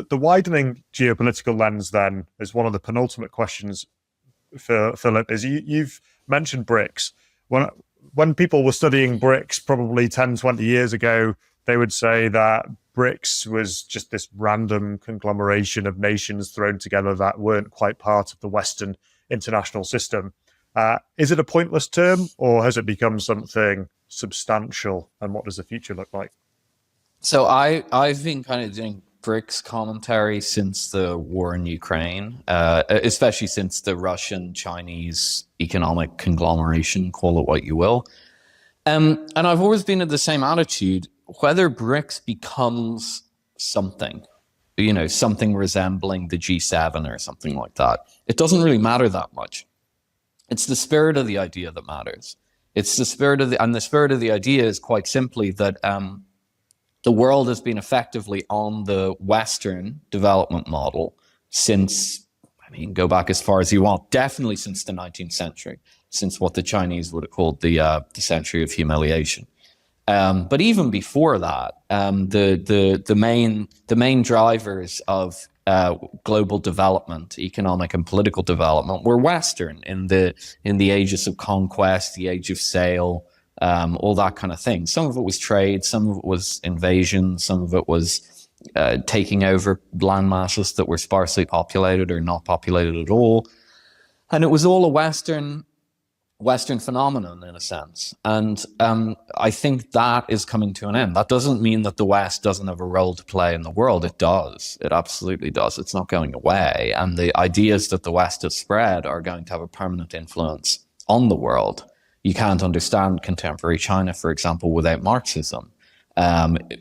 the widening geopolitical lens then is one of the penultimate questions for Philip. Is you've mentioned BRICS. When people were studying BRICS probably 10, 20 years ago, they would say that BRICS was just this random conglomeration of nations thrown together that weren't quite part of the Western international system. Is it a pointless term, or has it become something substantial? And what does the future look like? So I've been kind of doing BRICS commentary since the war in Ukraine, especially since the Russian-Chinese economic conglomeration, call it what you will. And I've always been of the same attitude. Whether BRICS becomes something, something resembling the G7 or something like that, it doesn't really matter that much. It's the spirit of the idea that matters. It's the spirit of the spirit of the idea is quite simply that the world has been effectively on the Western development model since, go back as far as you want, definitely since the 19th century, since what the Chinese would have called the century of humiliation. But even before that, the main drivers of global development, economic and political development, were Western in the ages of conquest, the age of sail, all that kind of thing. Some of it was trade, some of it was invasion, some of it was taking over land masses that were sparsely populated or not populated at all, and it was all a Western phenomenon in a sense. And I think that is coming to an end. That doesn't mean that the West doesn't have a role to play in the world. It does. It absolutely does. It's not going away. And the ideas that the West has spread are going to have a permanent influence on the world. You can't understand contemporary China, for example, without Marxism.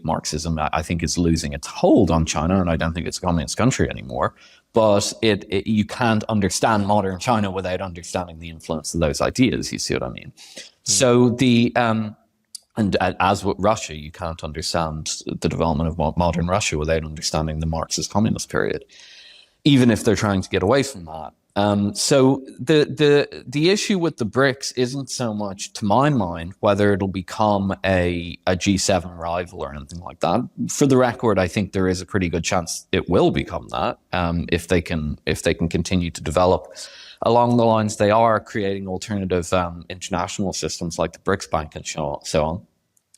Marxism, I think, is losing its hold on China, and I don't think it's a communist country anymore. But you can't understand modern China without understanding the influence of those ideas. You see what I mean? So and as with Russia, you can't understand the development of modern Russia without understanding the Marxist communist period, even if they're trying to get away from that. So the issue with the BRICS isn't so much, to my mind, whether it'll become a G7 rival or anything like that. For the record, I think there is a pretty good chance it will become that, if they can continue to develop along the lines they are, creating alternative international systems like the BRICS Bank and so on.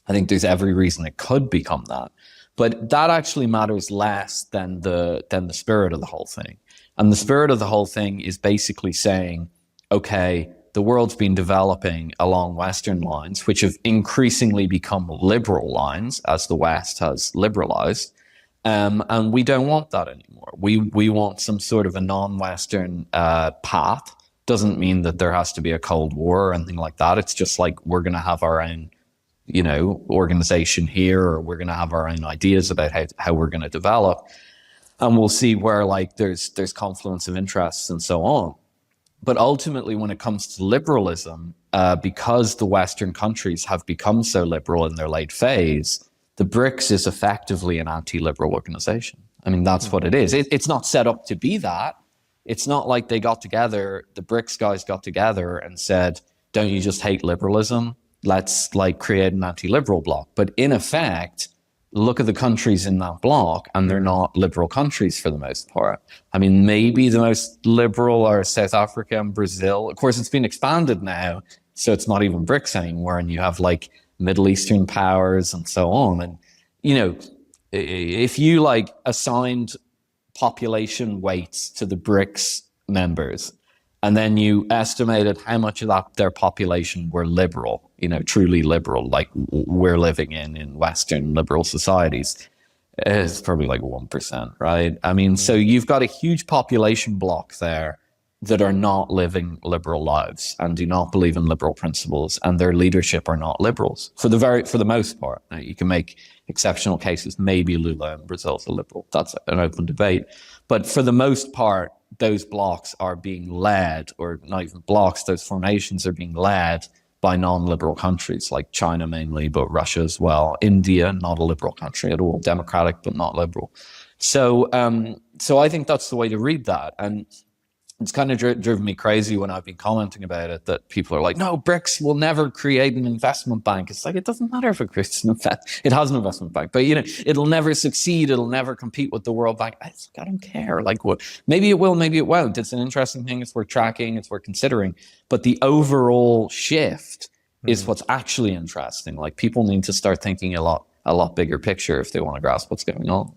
I think there's every reason it could become that. But that actually matters less than the spirit of the whole thing. And the spirit of the whole thing is basically saying, okay, the world's been developing along Western lines, which have increasingly become liberal lines as the West has liberalized. And we don't want that anymore. We want some sort of a non-Western path. Doesn't mean that there has to be a Cold War or anything like that. It's just like we're going to have our own, organization here, or we're going to have our own ideas about how we're going to develop. And we'll see where there's confluence of interests and so on. But ultimately, when it comes to liberalism, because the Western countries have become so liberal in their late phase, the BRICS is effectively an anti-liberal organization. I mean, that's what it is. It's not set up to be that. It's not like they got together, the BRICS guys got together and said, don't you just hate liberalism? Let's create an anti-liberal bloc. But in effect, look at the countries in that bloc, and they're not liberal countries for the most part. I mean, maybe the most liberal are South Africa and Brazil. Of course, it's been expanded now, so it's not even BRICS anymore, and you have Middle Eastern powers and so on. And, if you assigned population weights to the BRICS members, and then you estimated how much of their population were liberal, truly liberal, like we're living in Western liberal societies, it's probably 1%, right? I mean, so you've got a huge population block there that are not living liberal lives and do not believe in liberal principles, and their leadership are not liberals for the most part. Now, you can make exceptional cases. Maybe Lula in Brazil is a liberal. That's an open debate. But for the most part, those blocks are being led, or not even blocks, those formations are being led by non-liberal countries like China mainly, but Russia as well. India, not a liberal country at all, democratic but not liberal. So I think that's the way to read that. And it's kind of driven me crazy when I've been commenting about it, that people are like, no, BRICS will never create an investment bank. It's like, it doesn't matter if it creates an it has an investment bank, but it'll never succeed. It'll never compete with the World Bank. I don't care. Like, what? Maybe it will, maybe it won't. It's an interesting thing. It's worth tracking. It's worth considering. But the overall shift is what's actually interesting. Like, people need to start thinking a lot bigger picture if they want to grasp what's going on.